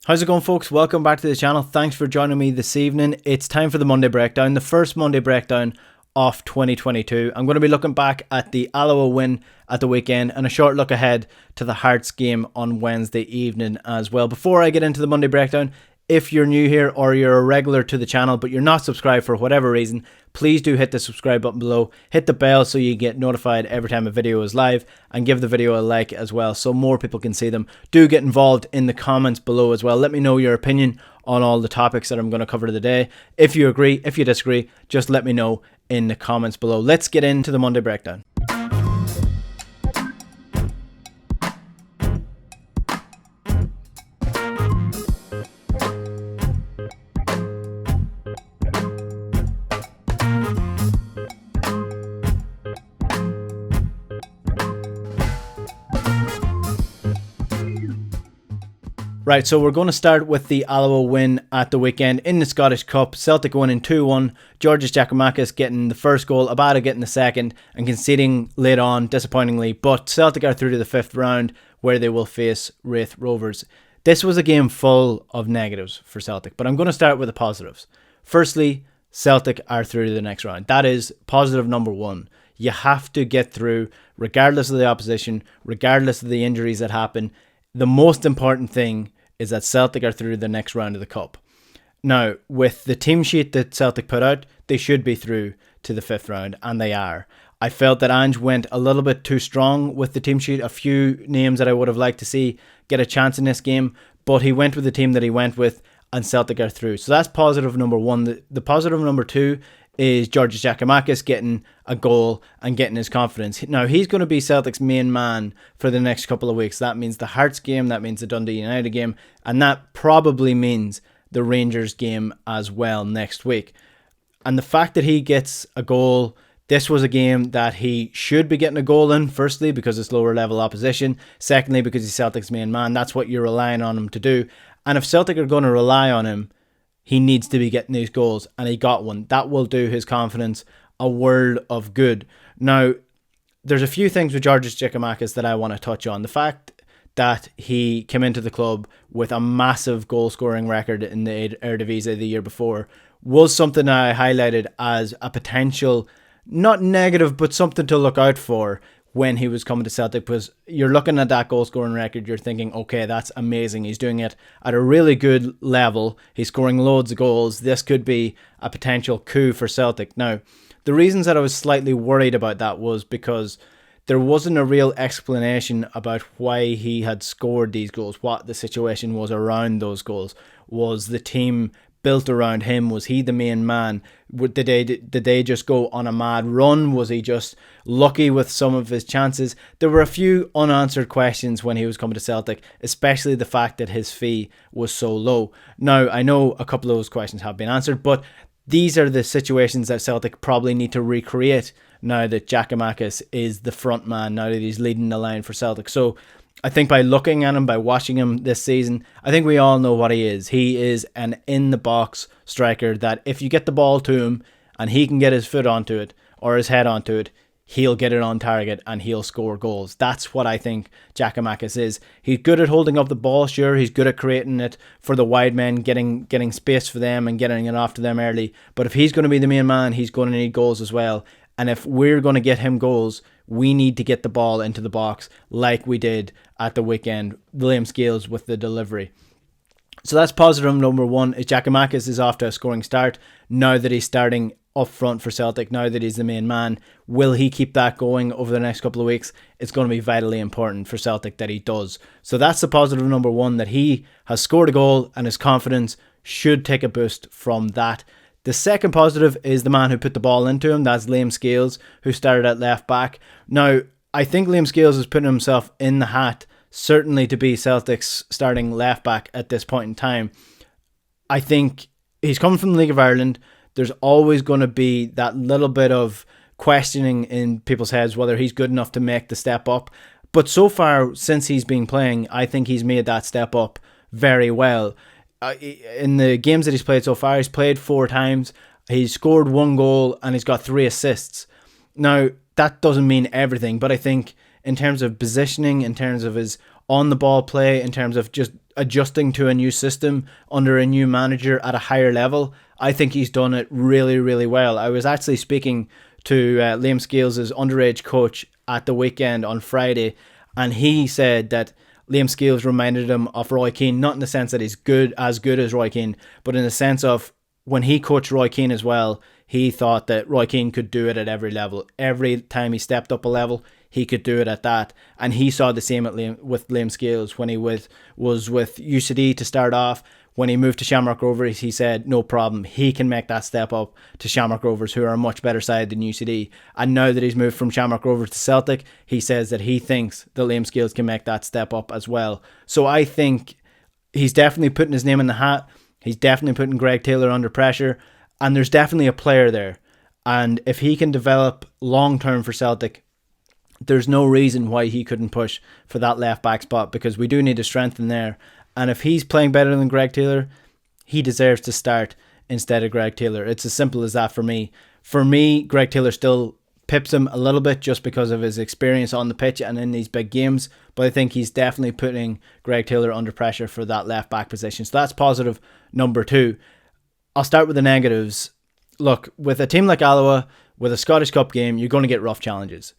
How's it going, folks? Welcome back to the channel. Thanks for joining me this evening. It's time for the Monday breakdown, the first Monday breakdown of 2022. I'm going to be looking back at the Alloa win at the weekend and a short look ahead to the Hearts game on Wednesday evening as well. Before I get into the Monday breakdown, if you're new here or you're a regular to the channel but you're not subscribed for whatever reason, please do hit the subscribe button below, hit the bell so you get notified every time a video is live, and give the video a like as well so more people can see them. Do get involved in the comments below as well. Let me know your opinion on all the topics that I'm going to cover today. If you agree, if you disagree, just let me know in the comments below. Let's get into the Monday breakdown. Right, so we're going to start with the Alloa win at the weekend in the Scottish Cup. Celtic winning 2-1. Giakoumakis getting the first goal, Abada getting the second, and conceding late on, disappointingly. But Celtic are through to the fifth round, where they will face Raith Rovers. This was a game full of negatives for Celtic, but I'm going to start with the positives. Firstly, Celtic are through to the next round. That is positive number one. You have to get through, regardless of the opposition, regardless of the injuries that happen. The most important thing is that Celtic are through the next round of the Cup. Now, with the team sheet that Celtic put out, they should be through to the fifth round, and they are. I felt that Ange went a little bit too strong with the team sheet. A few names that I would have liked to see get a chance in this game, but he went with the team that he went with, and Celtic are through. So that's positive number one. The positive number two is Giakoumakis getting a goal and getting his confidence. Now, he's going to be Celtic's main man for the next couple of weeks. That means the Hearts game, that means the Dundee United game, and that probably means the Rangers game as well next week. And the fact that he gets a goal, this was a game that he should be getting a goal in, firstly, because it's lower level opposition, secondly, because he's Celtic's main man. That's what you're relying on him to do. And if Celtic are going to rely on him, he needs to be getting these goals, and he got one. That will do his confidence a world of good. Now, there's a few things with Giakoumakis that I want to touch on. The fact that he came into the club with a massive goal-scoring record in the Eredivisie the year before was something I highlighted as a potential, not negative, but something to look out for when he was coming to Celtic, because you're looking at that goal scoring record, you're thinking, okay, that's amazing. He's doing it at a really good level. He's scoring loads of goals. This could be a potential coup for Celtic. Now, the reasons that I was slightly worried about that was because there wasn't a real explanation about why he had scored these goals, what the situation was around those goals. Was the team built around him? Was he the main man? Did they just go on a mad run? Was he just lucky with some of his chances? There were a few unanswered questions when he was coming to Celtic, especially the fact that his fee was so low. Now, I know a couple of those questions have been answered, but these are the situations that Celtic probably need to recreate now that Giakoumakis is the front man, now that he's leading the line for Celtic. So I think by looking at him, by watching him this season, I think we all know what he is. He is an in-the-box striker that if you get the ball to him and he can get his foot onto it or his head onto it, he'll get it on target and he'll score goals. That's what I think Giakoumakis is. He's good at holding up the ball, sure. He's good at creating it for the wide men, getting space for them and getting it off to them early. But if he's going to be the main man, he's going to need goals as well. And if we're going to get him goals, we need to get the ball into the box like we did at the weekend. Liam Scales with the delivery. So that's positive number one. Is Giakoumakis is off to a scoring start now that he's starting up front for Celtic, now that he's the main man. Will he keep that going over the next couple of weeks? It's going to be vitally important for Celtic that he does. So that's the positive number one, that he has scored a goal and his confidence should take a boost from that. The second positive is the man who put the ball into him. That's Liam Scales, who started at left back. Now, I think Liam Scales is putting himself in the hat, certainly to be Celtic's starting left back at this point in time. I think he's coming from the League of Ireland. There's always going to be that little bit of questioning in people's heads whether he's good enough to make the step up. But so far, since he's been playing, I think he's made that step up very well. In the games that he's played so far, he's played 4 times. He's scored 1 goal and he's got 3 assists. Now, that doesn't mean everything, but I think in terms of positioning, in terms of his on-the-ball play, in terms of just adjusting to a new system under a new manager at a higher level, I think he's done it really, really well. I was actually speaking to Liam Scales' underage coach at the weekend on Friday, and he said that Liam Scales reminded him of Roy Keane, not in the sense that he's as good as Roy Keane, but in the sense of when he coached Roy Keane as well, he thought that Roy Keane could do it at every level. Every time he stepped up a level, he could do it at that. And he saw the same with Liam Scales when he was with UCD to start off. When he moved to Shamrock Rovers, he said, no problem, he can make that step up to Shamrock Rovers, who are a much better side than UCD. And now that he's moved from Shamrock Rovers to Celtic, he says that he thinks that Liam Scales can make that step up as well. So I think he's definitely putting his name in the hat. He's definitely putting Greg Taylor under pressure. And there's definitely a player there. And if he can develop long-term for Celtic, there's no reason why he couldn't push for that left-back spot, because we do need to strengthen there. And if he's playing better than Greg Taylor, he deserves to start instead of Greg Taylor. It's as simple as that for me. For me, Greg Taylor still pips him a little bit just because of his experience on the pitch and in these big games. But I think he's definitely putting Greg Taylor under pressure for that left-back position. So that's positive number 2. I'll start with the negatives. Look, with a team like Alloa, with a Scottish Cup game, you're going to get rough challenges.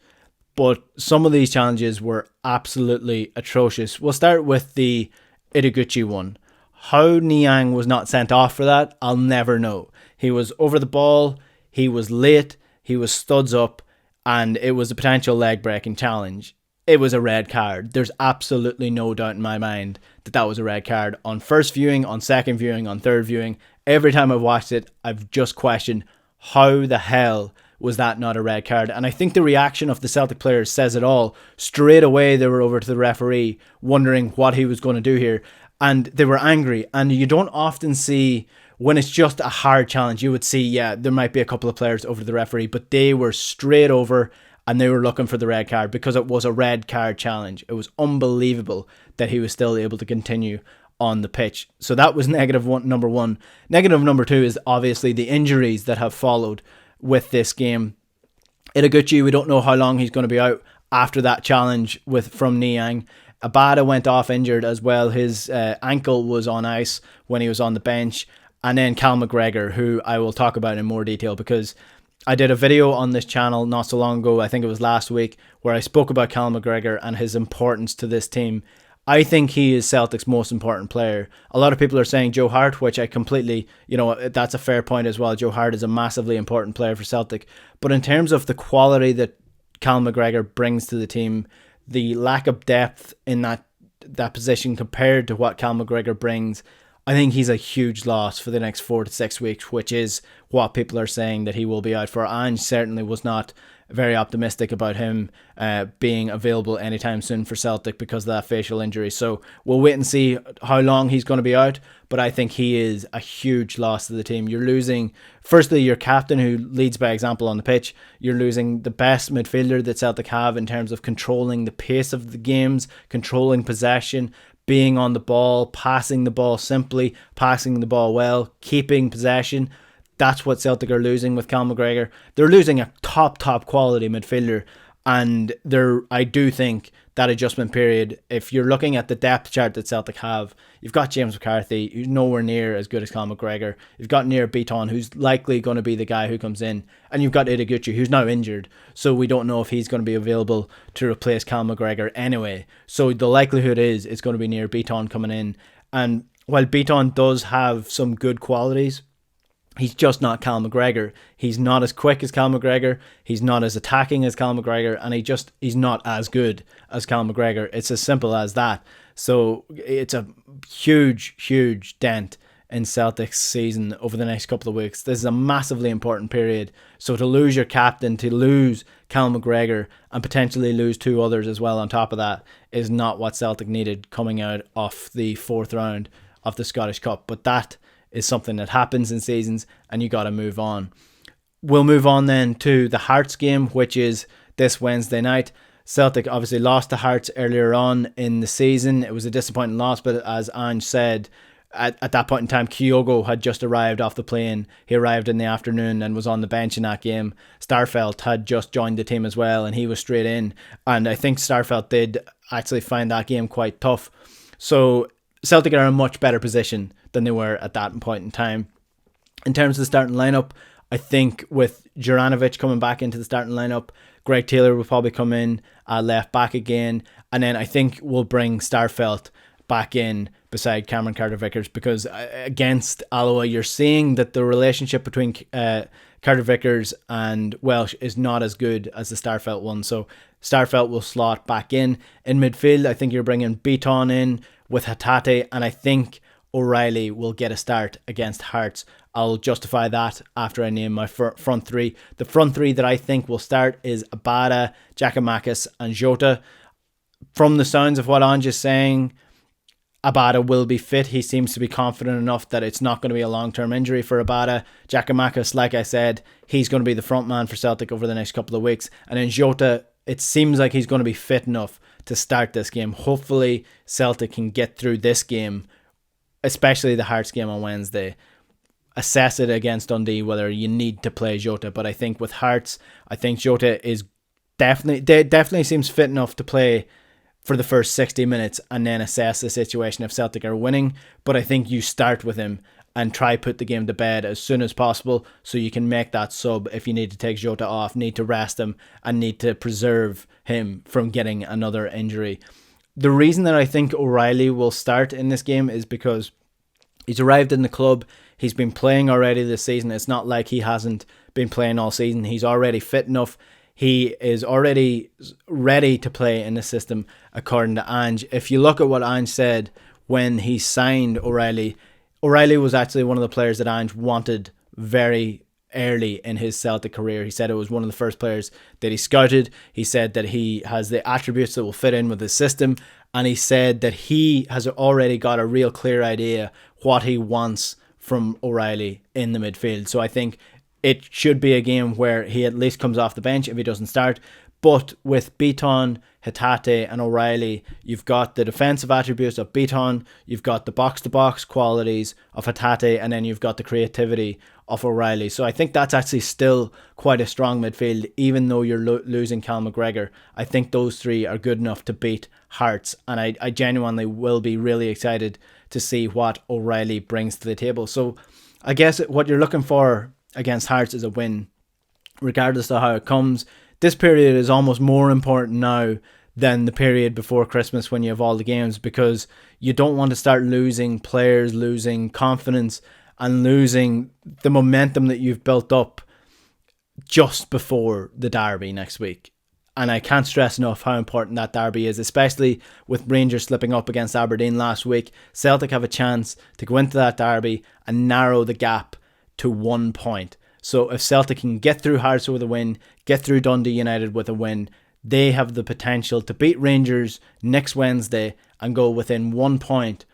But some of these challenges were absolutely atrocious. We'll start with the Itaguchi one. How Niang was not sent off for that, I'll never know. He was over the ball, he was late, he was studs up, and it was a potential leg-breaking challenge. It was a red card. There's absolutely no doubt in my mind that that was a red card. On first viewing, on second viewing, on third viewing, every time I've watched it, I've just questioned how the hell was that not a red card. And I think the reaction of the Celtic players says it all. Straight away they were over to the referee wondering what he was going to do here, and they were angry. And you don't often see, when it's just a hard challenge, you would see, yeah, there might be a couple of players over to the referee, but they were straight over and they were looking for the red card because it was a red card challenge. It was unbelievable that he was still able to continue on the pitch. So that was number 1. Negative number 2 is obviously the injuries that have followed with this game. Itaguchi, we don't know how long he's going to be out after that challenge from Niang. Abada went off injured as well. His ankle was on ice when he was on the bench. And then Callum McGregor, who I will talk about in more detail, because I did a video on this channel not so long ago, I think it was last week, where I spoke about Callum McGregor and his importance to this team. I think he is Celtic's most important player. A lot of people are saying Joe Hart, which I completely, that's a fair point as well. Joe Hart is a massively important player for Celtic. But in terms of the quality that Callum McGregor brings to the team, the lack of depth in that position compared to what Callum McGregor brings, I think he's a huge loss for the next 4 to 6 weeks, which is what people are saying that he will be out for. And certainly was not very optimistic about him being available anytime soon for Celtic because of that facial injury. So we'll wait and see how long he's going to be out, but I think he is a huge loss to the team. You're losing, firstly, your captain who leads by example on the pitch. You're losing the best midfielder that Celtic have in terms of controlling the pace of the games, controlling possession, being on the ball, passing the ball simply, passing the ball well, keeping possession. That's what Celtic are losing with Callum McGregor. They're losing a top quality midfielder, and I do think that adjustment period, if you're looking at the depth chart that Celtic have, you've got James McCarthy, who's nowhere near as good as Callum McGregor. You've got Nir Beaton, who's likely going to be the guy who comes in, and you've got Itaguchi, who's now injured, so we don't know if he's going to be available to replace Callum McGregor anyway. So the likelihood is it's going to be Nir Beaton coming in, and while Beaton does have some good qualities, he's just not Callum McGregor. He's not as quick as Callum McGregor. He's not as attacking as Callum McGregor. And he's not as good as Callum McGregor. It's as simple as that. So it's a huge dent in Celtic's season over the next couple of weeks. This is a massively important period. So to lose your captain, to lose Callum McGregor, and potentially lose 2 others as well on top of that, is not what Celtic needed coming out of the 4th round of the Scottish Cup. But that is something that happens in seasons, and you got to move on. We'll move on then to the Hearts game, which is this Wednesday night. Celtic obviously lost to Hearts earlier on in the season. It was a disappointing loss, but as Ange said, at that point in time, Kyogo had just arrived off the plane. He arrived in the afternoon and was on the bench in that game. Starfelt had just joined the team as well, and he was straight in. And I think Starfelt did actually find that game quite tough. So Celtic are in a much better position than they were at that point in time. In terms of the starting lineup, I think with Juranovic coming back into the starting lineup, Greg Taylor will probably come in left back again, and then I think we'll bring Starfelt back in beside Cameron Carter-Vickers, because against Alloa, you're seeing that the relationship between Carter-Vickers and Welsh is not as good as the Starfelt one. So Starfelt will slot back in midfield. I think you're bringing Beaton in with Hatate, and I think O'Reilly will get a start against Hearts. I'll justify that after I name my front three. The front three that I think will start is Abada, Giakoumakis and Jota. From the sounds of what Ange is saying, Abada will be fit. He seems to be confident enough that it's not going to be a long-term injury for Abada. Giakoumakis, like I said, he's going to be the front man for Celtic over the next couple of weeks. And then Jota, it seems like he's going to be fit enough to start this game. Hopefully Celtic can get through this game, especially the Hearts game on Wednesday. Assess it against Dundee whether you need to play Jota. But I think with Hearts, I think Jota is definitely seems fit enough to play for the first 60 minutes and then assess the situation if Celtic are winning. But I think you start with him and try put the game to bed as soon as possible so you can make that sub if you need to take Jota off, need to rest him and need to preserve him from getting another injury. The reason that I think O'Reilly will start in this game is because he's arrived in the club. He's been playing already this season. It's not like he hasn't been playing all season. He's already fit enough. He is already ready to play in the system, according to Ange. If you look at what Ange said when he signed O'Reilly, O'Reilly was actually one of the players that Ange wanted very early in his Celtic career. He said it was one of the first players that he scouted. He said that he has the attributes that will fit in with his system. And he said that he has already got a real clear idea what he wants from O'Reilly in the midfield. So I think it should be a game where he at least comes off the bench if he doesn't start. But with Beaton, Hatate and O'Reilly, you've got the defensive attributes of Beaton, you've got the box-to-box qualities of Hatate, and then you've got the creativity of O'Reilly. So I think that's actually still quite a strong midfield, even though you're losing Callum McGregor. I think those three are good enough to beat Hearts, and I genuinely will be really excited to see what O'Reilly brings to the table. So I guess what you're looking for against Hearts is a win, regardless of how it comes. This period is almost more important now than the period before Christmas when you have all the games, because you don't want to start losing players, losing confidence and losing the momentum that you've built up just before the derby next week. And I can't stress enough how important that derby is, especially with Rangers slipping up against Aberdeen last week. Celtic have a chance to go into that derby and narrow the gap to 1 point. So if Celtic can get through Hearts with a win, get through Dundee United with a win, they have the potential to beat Rangers next Wednesday and go within 1 point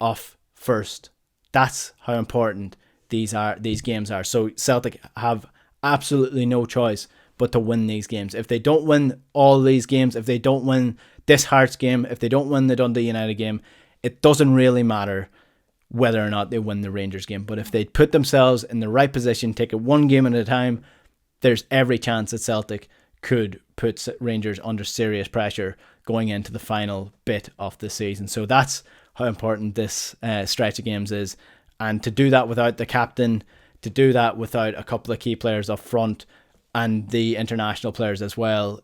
of first. That's how important these games are. So Celtic have absolutely no choice but to win these games. If they don't win all these games, if they don't win this Hearts game, if they don't win the Dundee United game, it doesn't really matter whether or not they win the Rangers game. But if they put themselves in the right position, take it one game at a time, there's every chance that Celtic could put Rangers under serious pressure going into the final bit of the season. So that's how important this stretch of games is. And to do that without the captain, to do that without a couple of key players up front and the international players as well,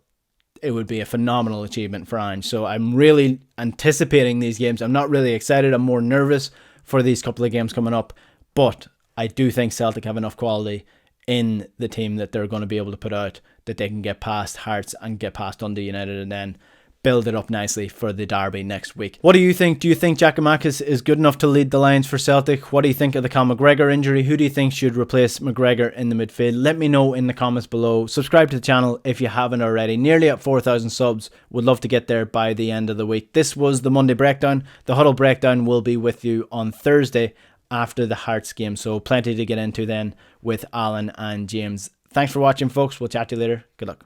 it would be a phenomenal achievement for Ange. So I'm really anticipating these games. I'm not really excited. I'm more nervous for these couple of games coming up, but I do think Celtic have enough quality in the team that they're going to be able to put out that they can get past Hearts and get past Dundee United and then build it up nicely for the derby next week. What do you think? Do you think Giakoumakis is good enough to lead the Lions for Celtic? What do you think of the Callum McGregor injury? Who do you think should replace McGregor in the midfield? Let me know in the comments below. Subscribe to the channel if you haven't already. Nearly at 4,000 subs. Would love to get there by the end of the week. This was the Monday Breakdown. The Huddle Breakdown will be with you on Thursday after the Hearts game. So plenty to get into then with Alan and James. Thanks for watching, folks. We'll chat to you later. Good luck.